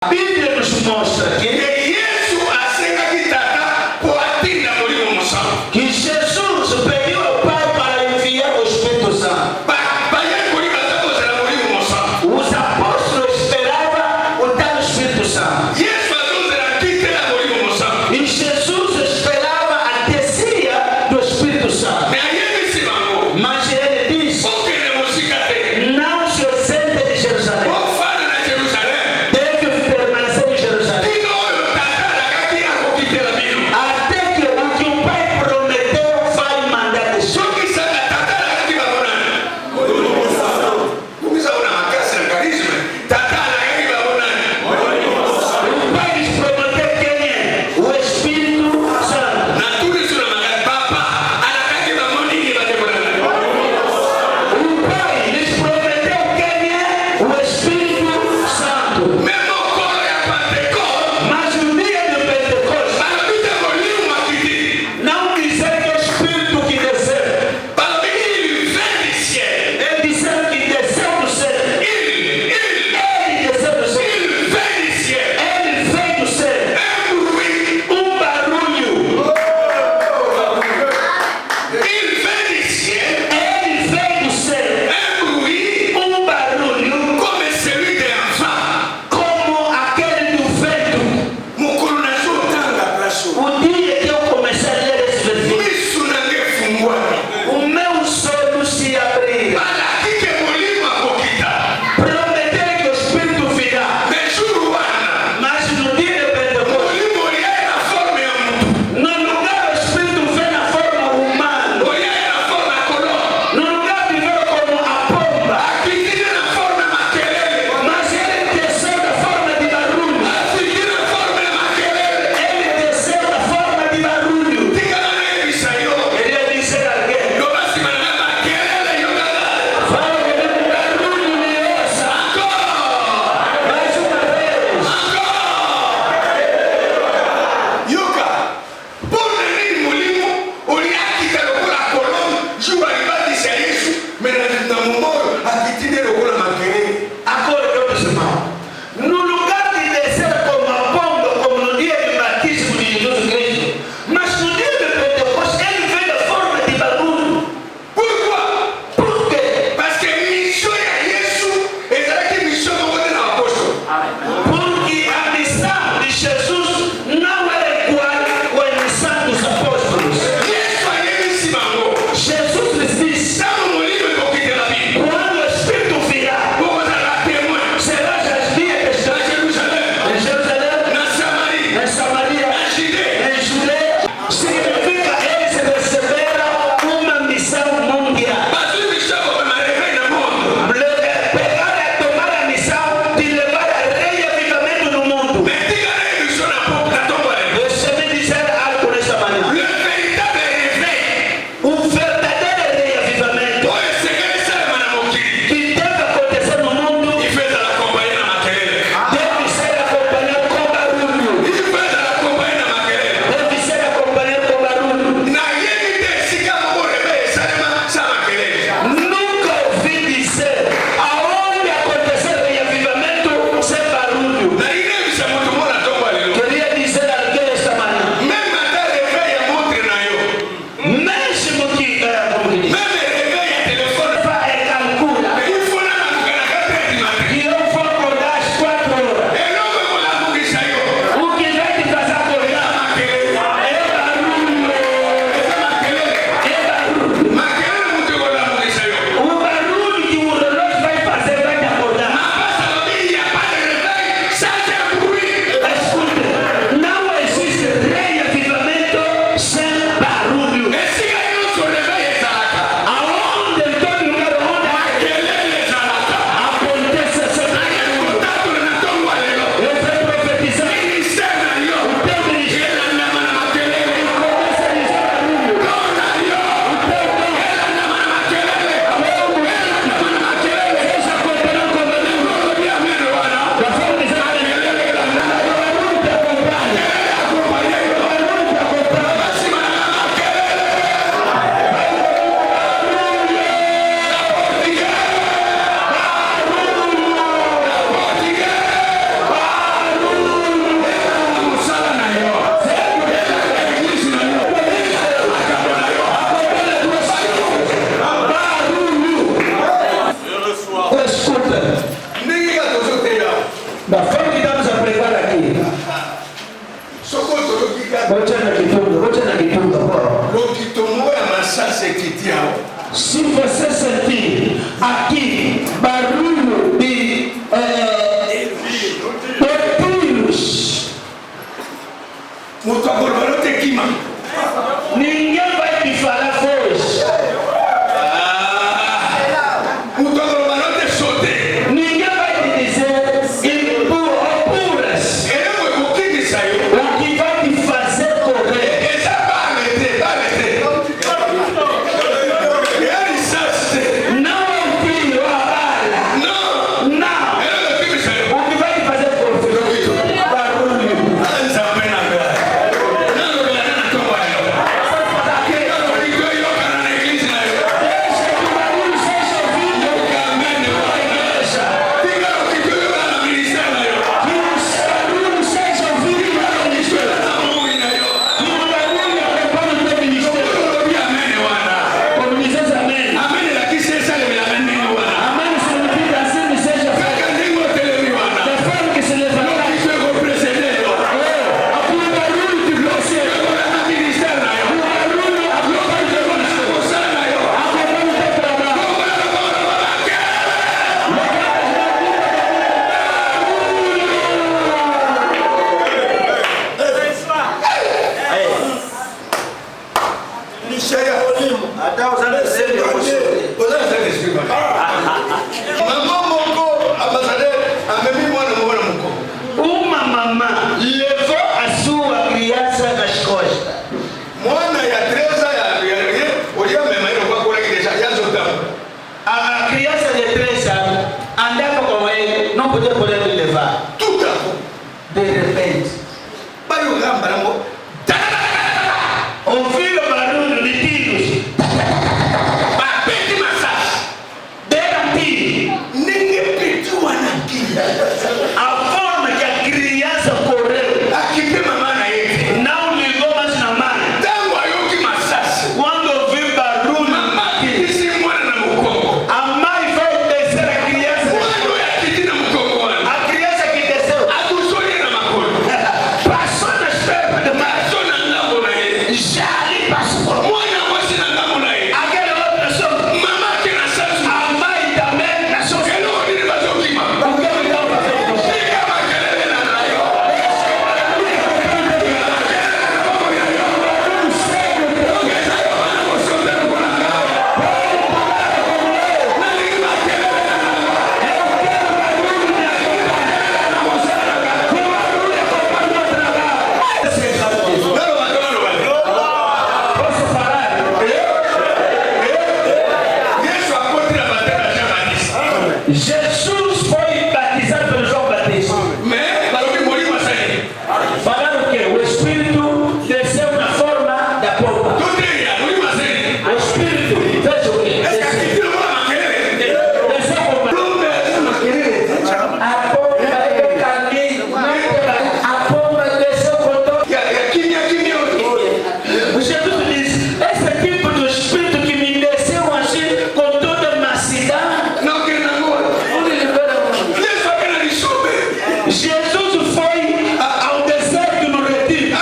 A Bíblia nos mostra que Jesus pediu ao Pai para enviar o Espírito Santo. Os apóstolos esperavam o tal Espírito Santo. E Jesus esperava a descia do Espírito Santo. Mas ele disse: não se ausente de Jerusalém. Deve permanecer em Jerusalém. Até que o que o Pai prometeu vai mandar descer. Si você sentir aqui barulho de tiros, ninguém vai te falar voz. Ninguém vai te dizer impuras. O que vai te fazer correr. Não é o tiro, a bala. Não. O que vai te fazer correr. Barulho. Uma mamã levou a sua criança nas costas. A criança de 3 anos andava com ele, não podia poder levar. De repente, ouviram barulho de tiros. Deram tiro. A forma que a criança correu, não ligou mais na mãe. Quando ouviu barulho, a mãe foi descer a criança. A criança que desceu passou nas pernas de mãe. Já ali passou. Aquela outra pessoa, a mãe também nasceu. Jesus foi batizado pelo João Batista. Falaram que o Espírito desceu na forma da pomba. O Espírito fez o quê? Desceu como a pomba é o caminho. A pomba desceu com todo. Jesus disse: esse tipo de Espírito que me desceu assim com toda a mansidão. Jesus foi ao deserto no retiro.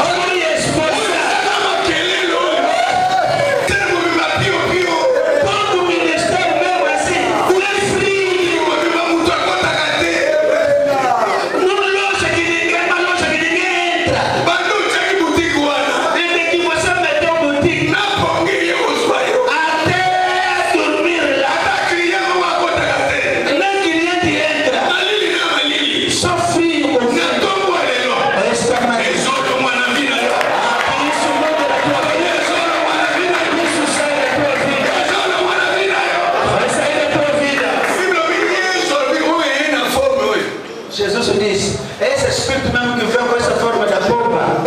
Onde esforçar. Todo o ministério meu assim, foi frio. Numa loja que ninguém entra. Desde que você meteu o boutique, até dormir lá. Nem cliente entra. Só frio. Esta maneira. Isso muda a tua vida. Isso sai da tua vida. Vai sair da tua vida. Jesus disse: esse Espírito mesmo que veio com essa forma da pomba.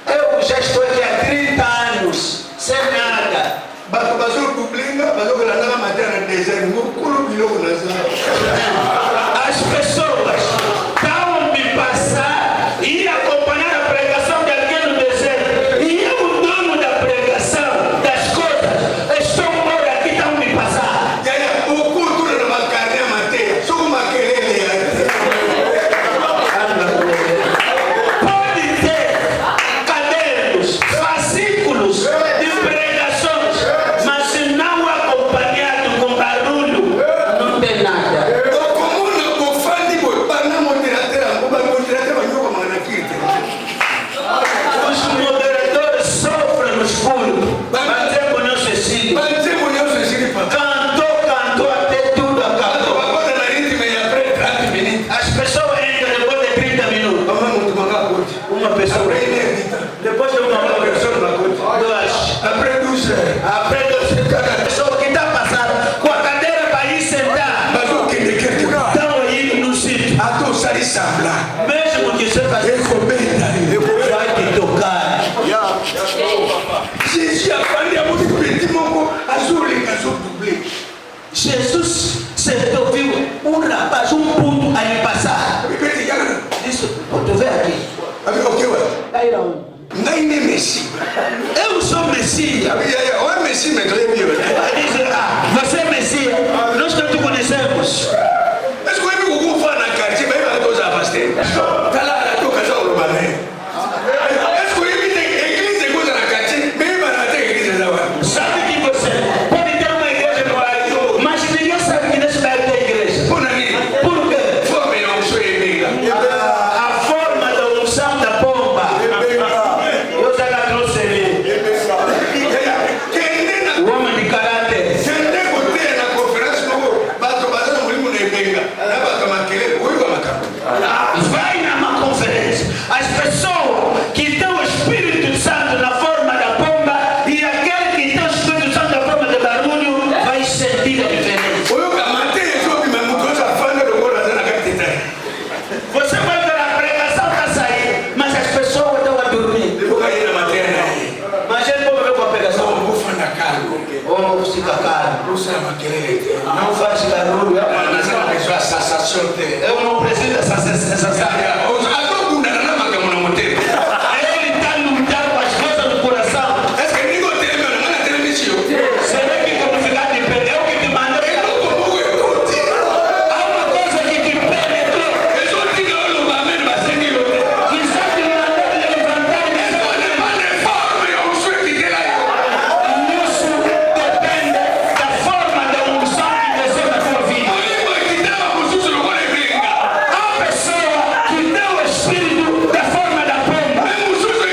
Eu já estou aqui há 30 anos, sem nada. As pessoas estavam me passar e acompanhar a pregação de alguém no deserto. E eu, o dono da pregação, das coisas, estou por aqui, estão me passar. Naine Messi. Et où sont Messie? Ouais, Messi, mais très bien. Você é Messi. Nós que tu conhecemos. Est-ce que vous pouvez faire un quartier, mais il va tous abaster. T'as là, tu as ça au Romané. Est-ce que vous avez une église de cause dans le quartier, mais il va rater l'église là-bas. Sabe que você pode ter uma igreja no bairro, mas ninguém sabe que nesse bairro tem igreja. Por quê? Por quê? Forme não sou amiga. A forma da unção da pomba. Eu já não trouxe ali. O homem de caráter. Vai numa conferência. As pessoas que têm o Espírito Santo na forma da pomba e aquele que tem o Espírito Santo na forma de barulho vai sentir a diferença. Você vai ver a pregação para sair, mas as pessoas estão a dormir. Mas ele pode ver com a pregação. Oh, fica caro. Não faz barulho. Eu não preciso dessa sensação. Ele está lutando com as coisas do coração. Será que como ficar de pé? Eu que te mandei. Há uma coisa que te penetrou. Quizás te mandei levantar. Isso depende da forma da unção que desceu na tua vida. Há pessoa que tem o espírito da forma da pomba. Há os outros.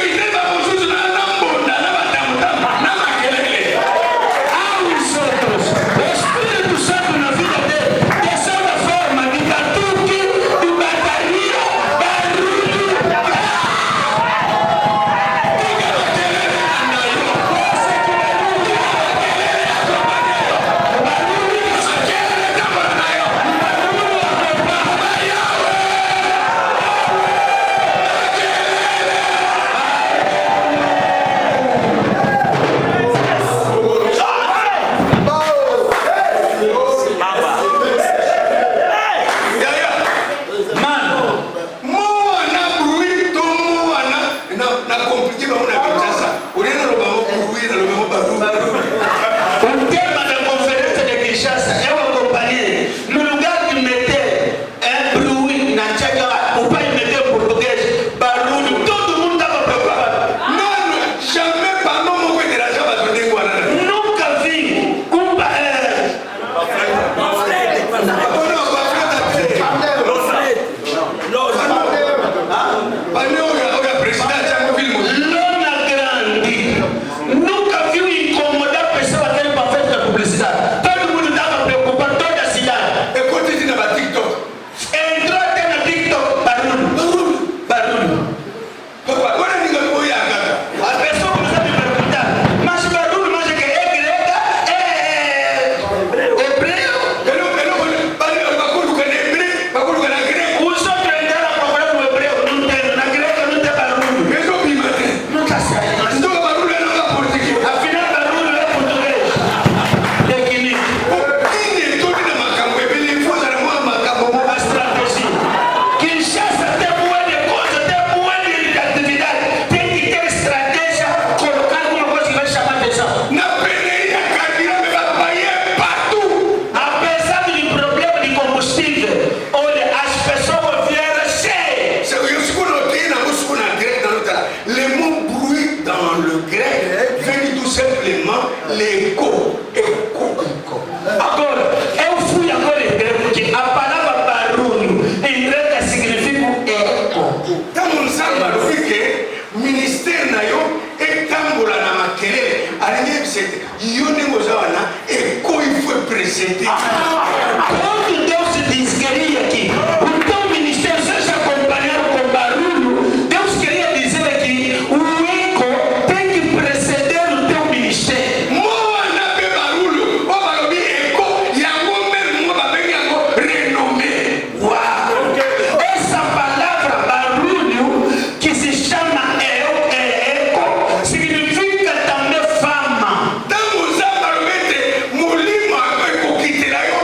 O Espírito Santo na vida dele desceu da forma de batuque, de bateria, barulho. Mano, o tema da conferência de Kinshasa eu acompanhei. No lugar de meter bruit na tcheca, o pai meteu em português, barulho, todo mundo estava preocupado. Nunca vi lona grande. Nunca viu incomodar pessoas até para festa da publicidade. Todo mundo estava preocupado, toda a cidade. Entrou até na TikTok, barulho. As pessoas começaram a me perguntar, mas barulho, mas é que é grega? É hebreu? Os outros entraram a procurar no hebreu, não tem, na grega não tem barulho. Nunca sai. Afinal, barulho é português. Tecnique. A estratégia. Kinshasa tem boa de coisa, tem boa de atividade. Tem que ter estratégia, colocar alguma coisa que vai chamar atenção. Apesar do problema de combustível, olha, as pessoas vieram cheias. Le mot bruit dans le grec veut dire tout simplement l'écho. Agora, eu fui agora em grego, porque a palavra barulho em grego significa eco. Estamos usando que ministério na yo etambula na makelele alinye bisete yone mozawana eko il faut précéder. Quando Deus diz queria que o teu ministério seja acompanhado com barulho, Deus queria dizer que o eco tem que preceder o teu ministério. Moa na be barulho, o balobi eko yango mesmo mo babengi yango renommé. Uau! Essa palavra barulho, que se chama eco, significa também fama. Estamos usando mulimo eko kitela yo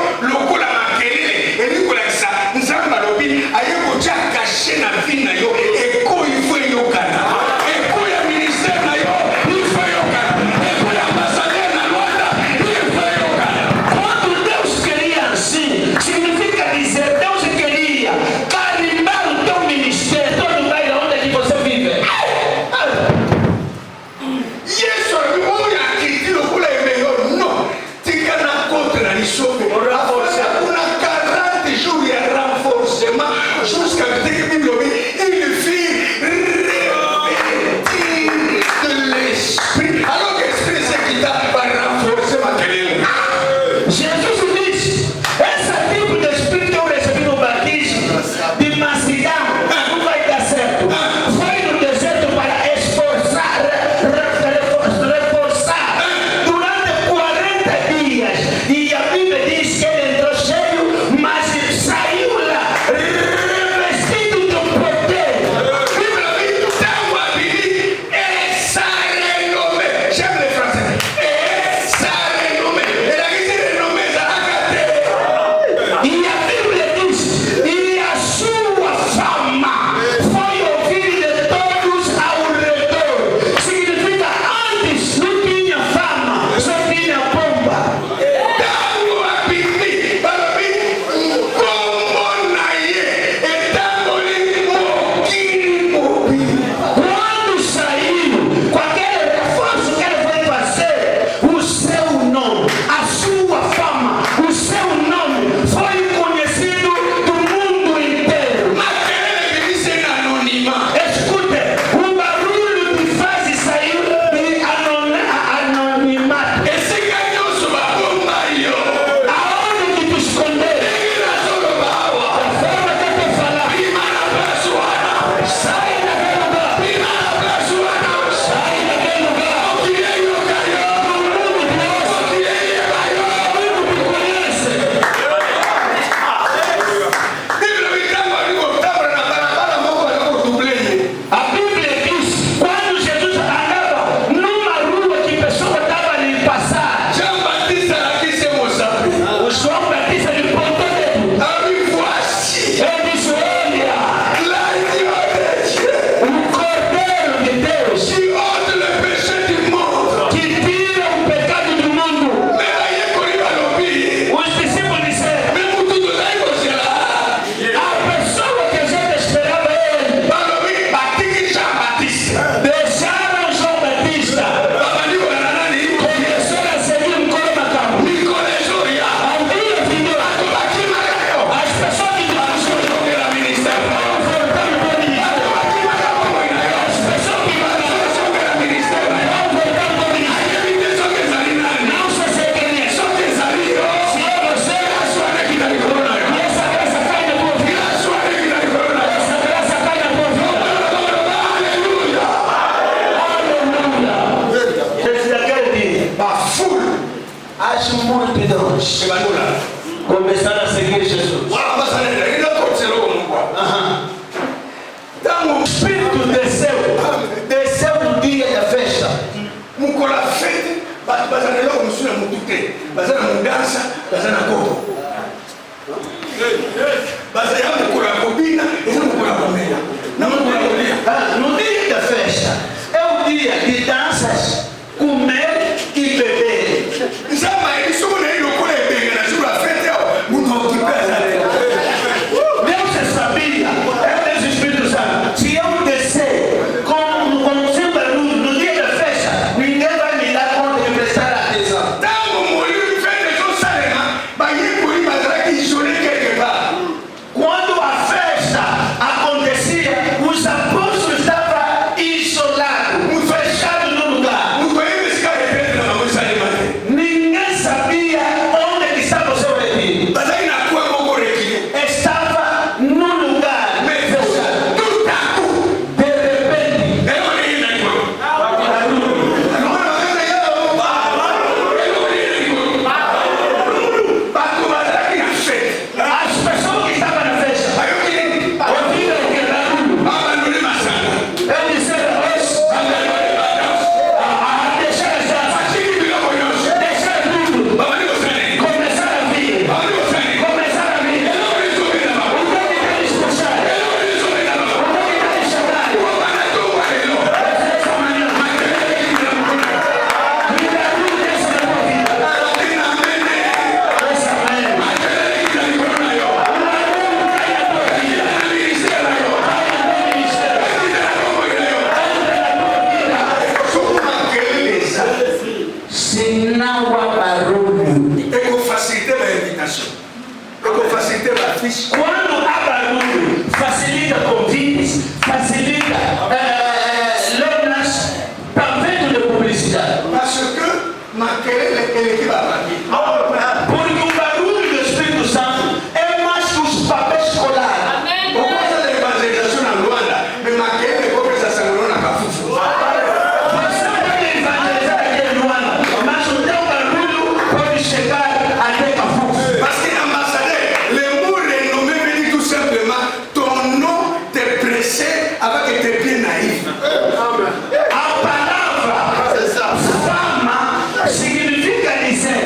bato baza na eloko mosusu na motu te, baza na modansa, baza na koko, baza ya mokolo ya kobina, eza mokolo ya komela na mokolo ya kolia. No dia da festa é o dia de danças, comer e beber. Nzamba ebiso na ilo kola ebenga na jour la fête mutu okipe azale. Deus sabia, é o Espírito Santo. Se eu descer com sem barulho no dia da festa, ninguém vai me dar conta de prestar atenção. Tango molho fête jo salema, ba yekuri bazala ki isolé quelque part. Quando a festa acontecia, os apóstolos estavam isolados, fechados no lugar. Mutu ayi sika repete na mamu salema te. Ninguém sabia onde que estava o seu retiro. Bazali na kwa koko rekile. Estava no lugar fechado. Tout à coup. De repente, Elo ni na kwa. Bato bazala ki na fête. as pessoas que estavam na festa ouviram aquele barulho. Abandonné masanga. Eu disse a deixar as danças, Chiki biloko nyonso. deixar tudo, Babali kosane. começar a vir, Babali kosane. começar a vir. Elo ni sobe na mama. O que está lhes puxando? Elo ni sobe na mama. O que está lhes chamando? Bana to wa elo. Essa manhã, me dá tudo dessa na tua vida. Tina mene. Essa manhã, Ita ni korona yo. Ani isela yo. Ita na komo yo. Sokuma keleza. se não há barulho, Eko faciliter ba invitation. Eko faciliter ba fiche. quando há barulho, facilita convites, facilita lonas, panfletos de publicidade. Parce que makelele eleki ba papi. Porque o barulho do Espírito Santo é mais que os papéis escolares. Okoza la evangelisation na Luanda, me makelele kopesa sangolo na kafufu. Você pode evangelizar aqui em Luanda, mas o teu barulho pode chegar até Cafufu. Parce que ambassadeur, le mot renommé veut dire tout simplement ton nom te pressé avec tes pieds naïfs. A palavra fama significa dizer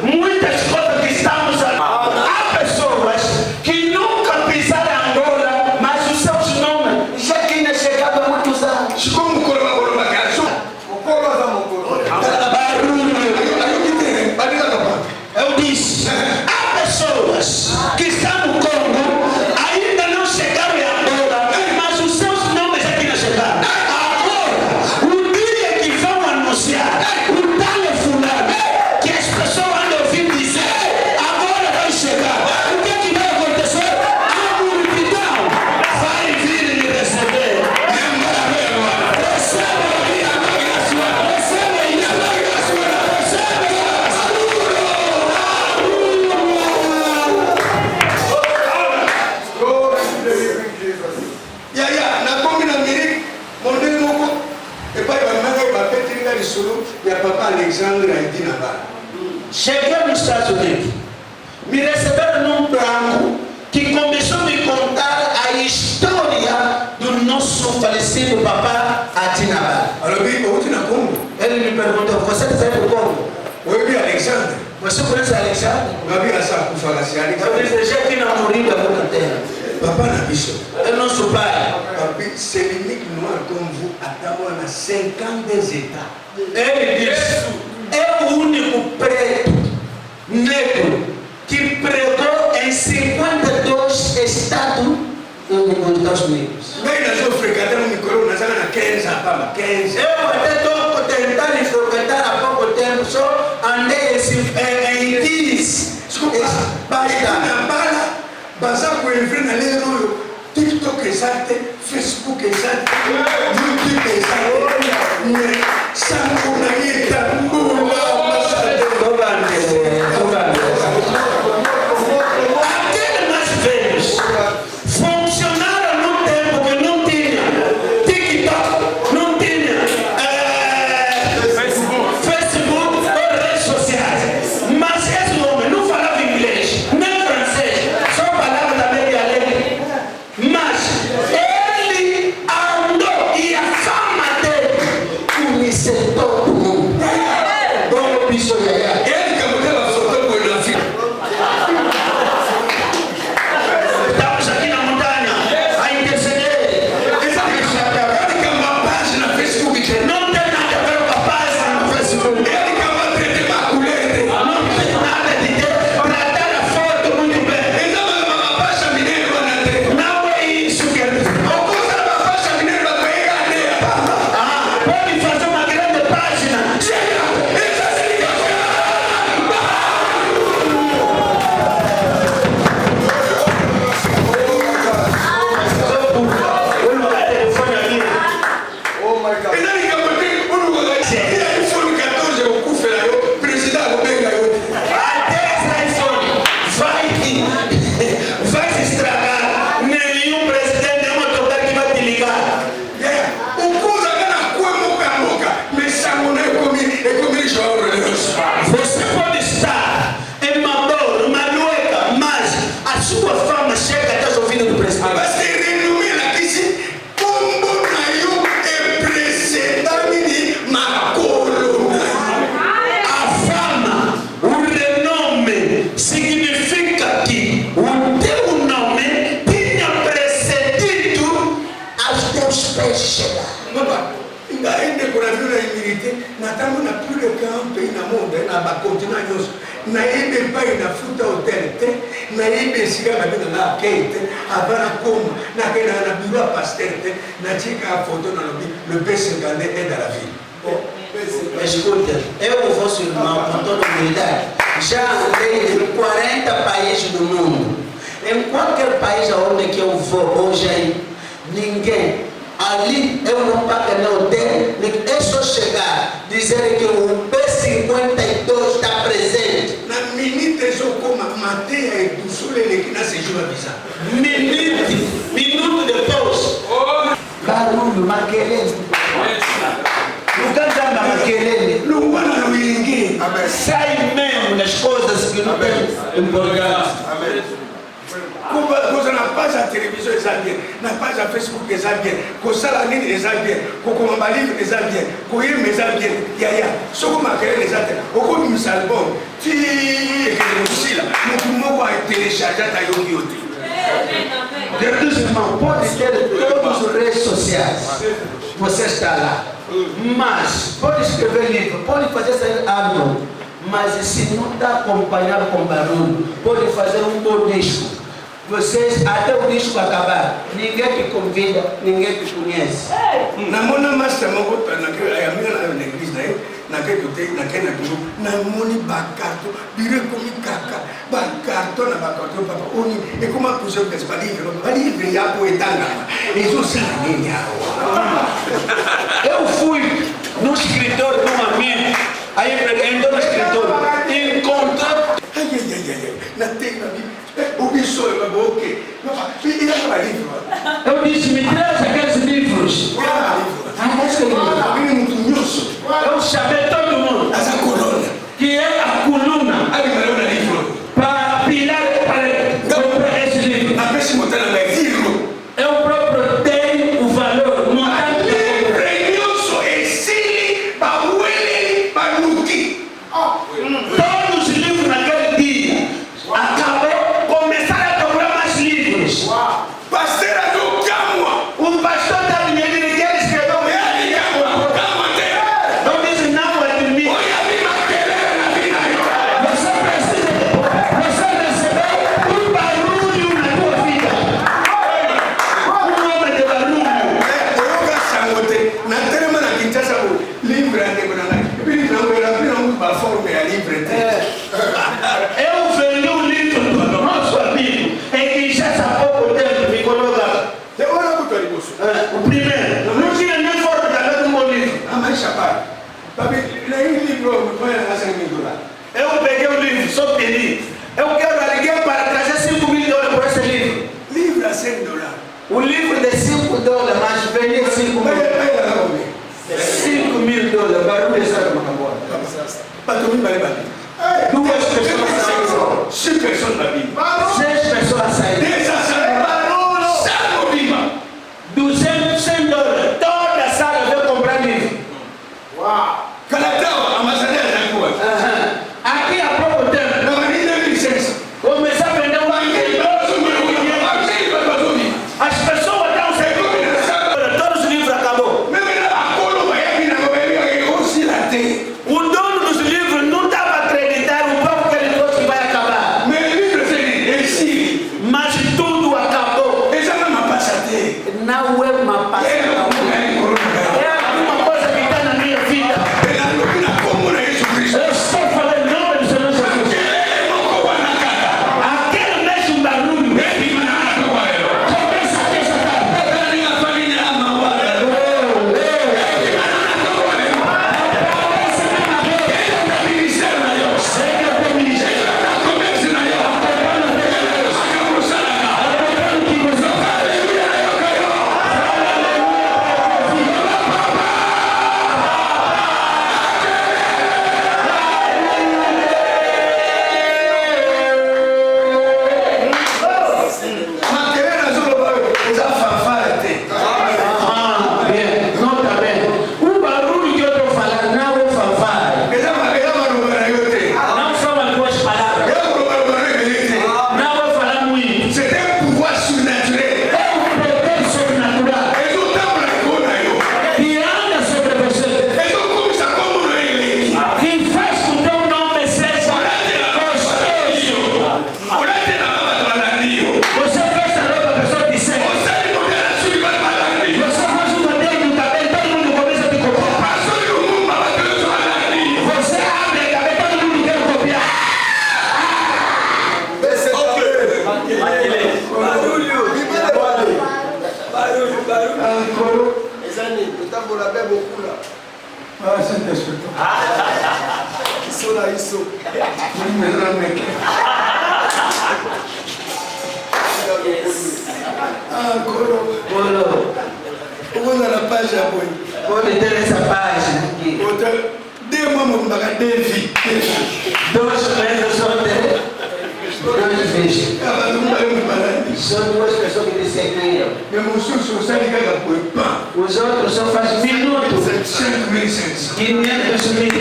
muitas coisas que estamos aqui. Há pessoas que nunca pisaram Angola, mas os seus nomes já tinham chegado há muitos anos. Barulho. Eu disse, há pessoas que estão no Congo, ainda não chegaram em Angola, mas os seus nomes já tinham chegado. Agora, o dia que vão anunciar o tal fulano, que as pessoas andam ouvindo dizer, agora vai chegar. O que é que vai acontecer? A multidão vai vir lhe receber. Cheguei nos Estados Unidos, me receberam num branco que começou a me contar a história do nosso falecido papá Atinabal. Ele me perguntou, você está do Congo? Você conhece Alexandre? Eu disse, já que não morri da boca terra. Papa na biso. É nosso pai. Papi, c'est l'unique noir comme vous à Tawana 52 états. Ele disse, é o único preto, negro, que pregou nos Estados Unidos. Mais nós vamos frequentar um micro, nós vamos na 15, a 15. Eu até estou tentando frequentar há pouco tempo, só andei em 15. Basta na bala, basta com o evento na lei, TikTok exato, Facebook exato, YouTube exato, Sambo na guita, Aqueles mais velhos funcionaram num tempo que não tinha TikTok, não tinha Facebook ou redes sociais. Mas esse homem não falava inglês, nem francês, só falava da meia lei. Mas ele andou e a fama dele Conhecer todo mundo. Como o bicho é. ele que mudava a foto com ele na fila. estamos aqui na montanha a interceder. Ele que uma página no Facebook dele. Não tem nada a ver com a página no Facebook. Ele que uma treta maculete. Não tem nada de ter tratar a foto muito bem. Então, uma página mineira na treta. Não é isso que ele diz. Ou coisa uma página mineira para pegar a ideia. Pode fazer uma grande página. Chega! Vou colocar telefone aqui. Ele que botou um lugar. Ele iPhone 14 o cu fera eu, presidente o bem eu. Até esse iPhone vai se estragar. Nenhum presidente, nenhum autoridade que vai te ligar. O cu da na cu moca, mas sangue não é comi choro Deus. Você pode estar em Mambo, Manueca, mas a sua fama chega até os ouvidos do presidente. Mas tem renome aqui se como na eu é presidente de Macolo. A fama, o renome, significa que o teu nome tinha precedido Aos teus pés chegar. Papa, ainda por a vida immunité, nós estamos na plus de campo e na monde, na continent na ebe pai na futa hotel te, na ebe siga na vida na quente, avana como, na que na bureau pasteur te, na tika a photo na lobi, le best gandé est dans la ville. Escuta, eu, vosso irmão, com toda humildade, já andei em 40 países do mundo. Em qualquer país aonde que eu vou hoje aí, ninguém, ali eu não pago no hotel, é só chegar, dizer que o B52 está presente. Na minute eu como mateia e do sul ele que nasce jura visa. minuto depois. Barulho, maquelele. Luganda maquelele. Lungwana no ilingi. Sai mesmo das coisas que não tem importância. Coisa na página televisão exato bien, na página Facebook exato bien, com sala nini exato bien, com comamba livre exato bien, com irme exato bien, ya. Só com maquelele exato. O como me salbou, ti que você lá, não vai télécharger tá eu que eu tenho. Queridos irmãos, pode ter todas as redes sociais. Você está lá. Mas pode escrever livro, pode fazer sair álbum. Mas se não está acompanhado com barulho, pode fazer um bom disco. Vocês, até o disco acabar, ninguém te convida, ninguém te conhece. Na mona master mogo naquele a minha na igreja né, naquele que naquele na moni bacarto, bire comi caca, bacarto na bacarto papa oni e como a puser que para livre já poetanga. Isso sabe Eu fui no escritório de um amigo, aí entrou no escritório, encontrou. Ai, na tem o bicho é bom que e era livro. Eu disse, me traz aqueles livros. Eu chamei todo mundo, Essa coluna. que é a coluna, Aí me deu livro. para pilar para comprar esse livro. A pessoa montar na livro. Eu próprio tenho o valor, montante de compra. Premioso exili babuele banuki. Todos os livros naquele dia acabou, começaram a comprar mais livros. Pastor bien. Nous qui sommes forts avec mon livre. Ah, mais je sais pas. Papi, il y a un livre, il y a $5 000. Et vous payez le livre, sauf des livres. Et vous pouvez aller partager $5 000 pour ce livre. Livre à $5. O livro de $5, mas vendia $5 000. $5 000. Barulho sabe uma boa. Duas pessoas saíram. 6 pessoas na Bíblia. 6 pessoas saíram. $200. Toda a sala veio comprar livro. Uau! Aqui há pouco tempo começou a vender um livro. As pessoas estão saindo. Todos os livros acabou. O dono dos livros não estava a acreditar o pouco que ele trouxe que vai acabar. Mas tudo acabou. Não é uma passatempo. É alguma coisa que está na minha vida. Eu estou falando em nome do Senhor Jesus. Aquele mesmo barulho começa a desatar. Pode ter essa página aqui. Dois presos são dois bichos. São duas pessoas que dissequiam. Os outros só fazem minutos. 500 mil.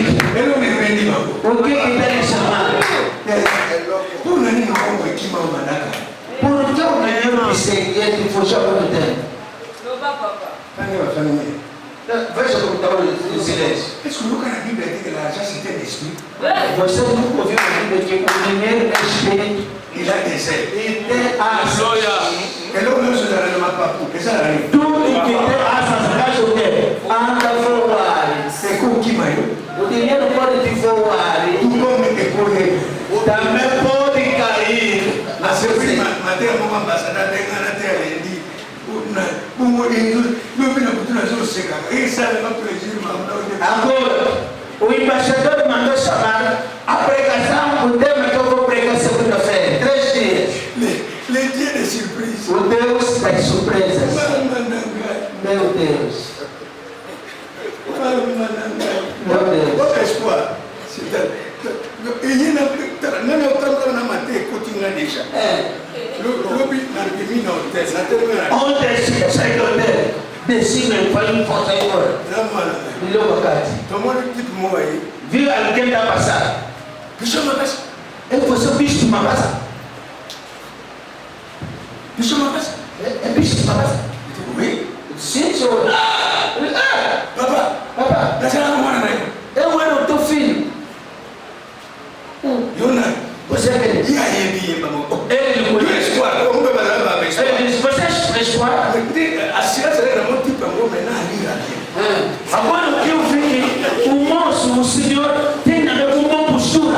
O que tem chamado? Por que o menino dissequia fugiu há muito tempo? Veja como está o silêncio. Você nunca ouviu na Bíblia que o dinheiro é espírito e tem asas. Tudo que tem asas faz o quê? Anda a voar. O dinheiro pode te voar. Também pode cair. Agora, o embaixador mandou chamar a pregação, o tema que eu vou pregar segunda-feira, 3 dias. O Deus das surpresas. Meu Deus. Meu Deus. Ontem sai do hotel, desci e falei força agora. E logo a viu alguém da passada? Eu vou ser bicho de uma casa. Bicho de uma casa? É bicho de uma casa? Sim, senhor. Papá, eu era o teu filho. Você é aquele? Ele conhece. Ele disse, você é escolar? Agora o que eu vi, o moço, o senhor, tem a ver com uma postura.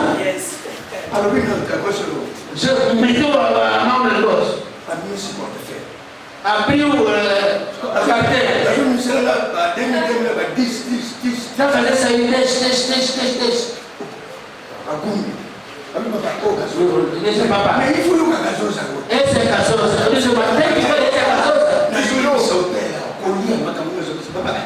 Já meteu a mão no negócio. Abriu a carteira. vai fazer isso aí, deixa. Deixa papai. Mas ele foi o cagazoso agora. Esse é casoso. Eu disse, mas tem que ver esse é casoso. Na Júlia solteira, colhia uma camisa de papai.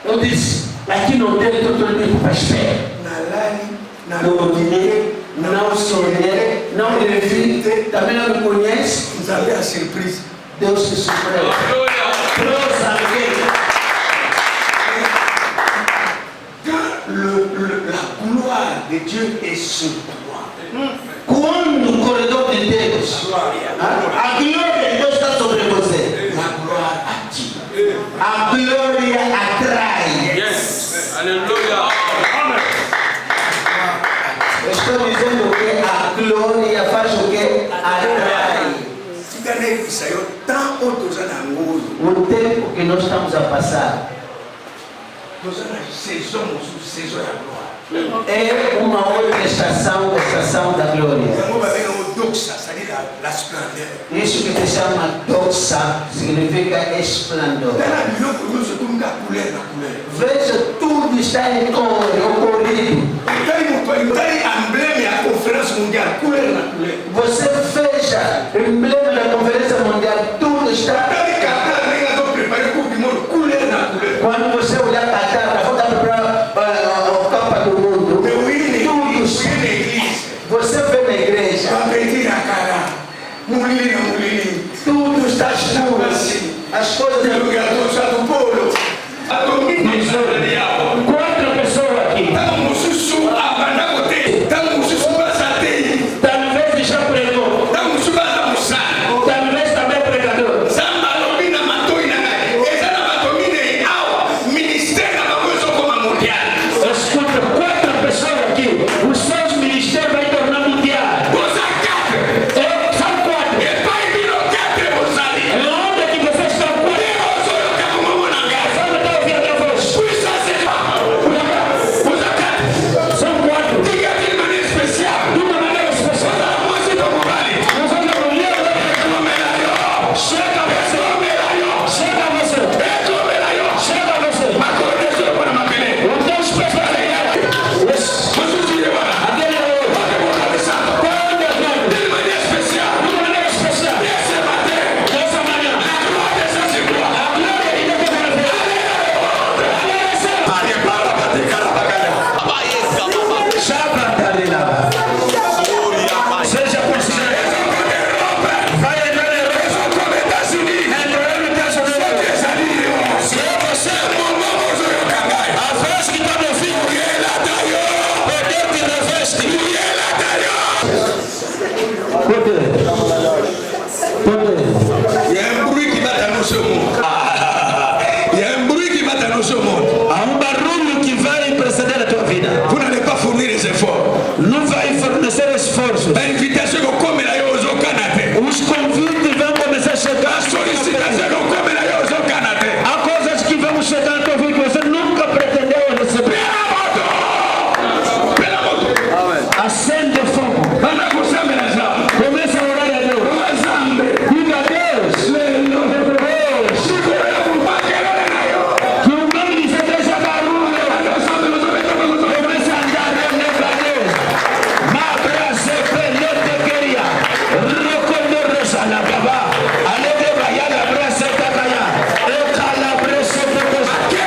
Eu disse, aqui não tem todo mundo para espera. Na Lali, na Não ouvirei, não sonhei, não me vi, também não me conhece. Vous avez a surprise. Deus se surpreende. Trouxe alguém. La gloire de Dieu est sur toi. Quando o corredor de Deus, a glória de Deus está sobre você. La gloire attire. A glória atrai. Yes. Alléluia. Eu estou dizendo que a glória faz o que? Atrai. Fica isso aí, tant outros anangos. O tempo que nós estamos a passar Nós somos saison da glória. é uma outra estação, a estação da glória. Yango babengaka doxa, c'est-à-dire la splendeur. Isso que se chama doxa significa esplendor. Tala biloko nyonso tolinga couleur na couleur. Veja, tudo está em cor, colorido. Tali emblème ya conférence mondiale, couleur na couleur. Você veja, emblema da Conferência Mundial, tudo está. Tali Qatar ndenge azoprépare coupe du monde, couleur na couleur. Quando você olhar Qatar, para voltar para a Copa do Mundo, Mais oui, l'église. você vê na igreja, Bapeti na cara, mulini na mulini. tudo está escuro. As coisas. Pelo gato chato polo. Quatro pessoas aqui. Tala mususu abanda kote. Tala mususu basate. Talvez já pregou, Tala mususu basa musana. talvez também pregador. Samba lobina matoi na ngai. Eza na batomine awa. Ministère na bakozo koma mondial. Escuta, quatro pessoas aqui. Os seus ministérios vão tornar mundial. Boza 4. São quatro. E pai bino 4 bozali. Onde é que vocês estão? Ozo yoka kumomo na ngai. Sabe até ouvir a minha voz? Puissance ba. Boza 4. São quatro. Diga de maneira especial. De uma maneira especial. Boza mozi to mobali. Nós vamos mulher. Komelayo. Chega você. Komelayo. Chega você. Komelayo. Chega você. Makorezo para mapele. O Deus especial. Mususu yewana. Aquele é o. Pode botar essa. Quando é grande. De maneira especial. De uma maneira especial. Esse bater. Dessa manhã. A glória dessa segura. A glória de Deus vai ver. Maria para bater cara bacana. Chapa Dalila. Seja consciente. Vai entrar em Roma. Comentar-se unido. Entrar no Estados Unidos. Se é você, a voz que está no ouvindo, poder te reveste. Poder. Il y a un bruit qui va dans ce monde. Il y a un bruit qui va dans ce monde. Há barulho que vai preceder a tua vida. Vous n'allez pas fournir les efforts. Não vai fornecer esforços. L'invitation comme la yose au Canada. Os convites vão começar a chegar. Sollicitation comme la yose au Canada. Há coisas que vão chegar na tua vida que você nunca pretendeu receber. Pela moto. Acende fogo. Anda com samba na zama. Começa a orar a Deus. Diga a Deus. Que o nome de Jesus seja barulho. Começa a andar lembra a Deus. Mabra sepelete queria. Recondo resalababa. Alegre baiana brasa takaya. Ekala brasa takaya.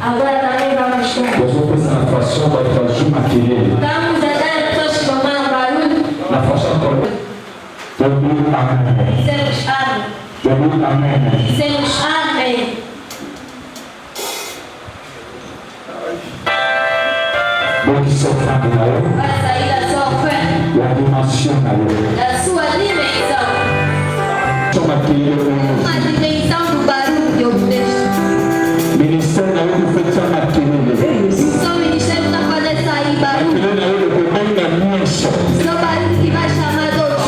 Agora também vamos comer. Estamos a dar pessoas que tomaram barulho. Dizemos amém. Dizemos amém. Vai sair da sua oferta, da sua dimensão. Uma dimensão do barulho que eu deixo. Seu ministério está fazendo sair barulho. Seu barulho que vai chamar todos.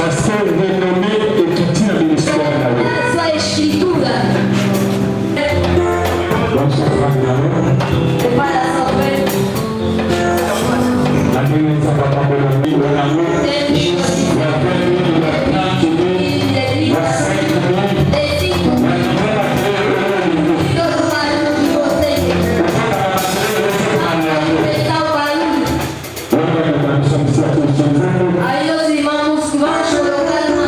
Sua escritura. Prepara a sua oferta. Aí os irmãos que vão colocar uma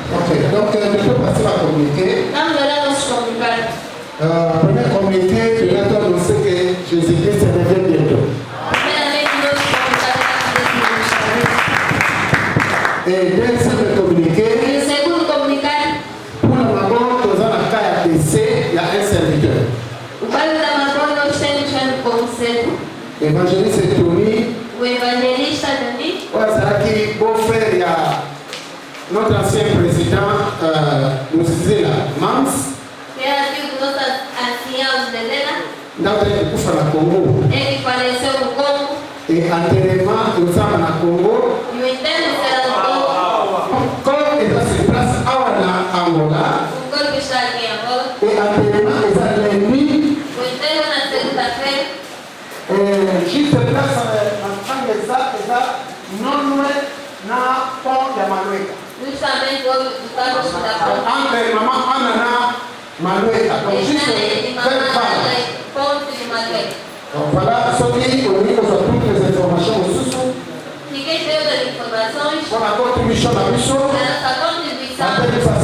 Ok, donc je peux passer à communiquer. Premier communiqué, je vais t'annoncer que Jésus-Christ revient bientôt. Et deuxième communiqué, pour le moment, dans un cas ATC, il y a un serviteur. Évangéliste Tony, c'est beau-frère, il y a notre ancien président, Moussila Mams, notre épouse à Congo. Et antérieurement, nous sommes à Congo. Comme il a ses places à Angola. Et antérieurement, il a l'ennemi. Juste place en train de ça, non loin na pont de Maloueka. Entre maman Anana Maloueka. Donc juste faire part. Donc voilà, ce qui est au niveau de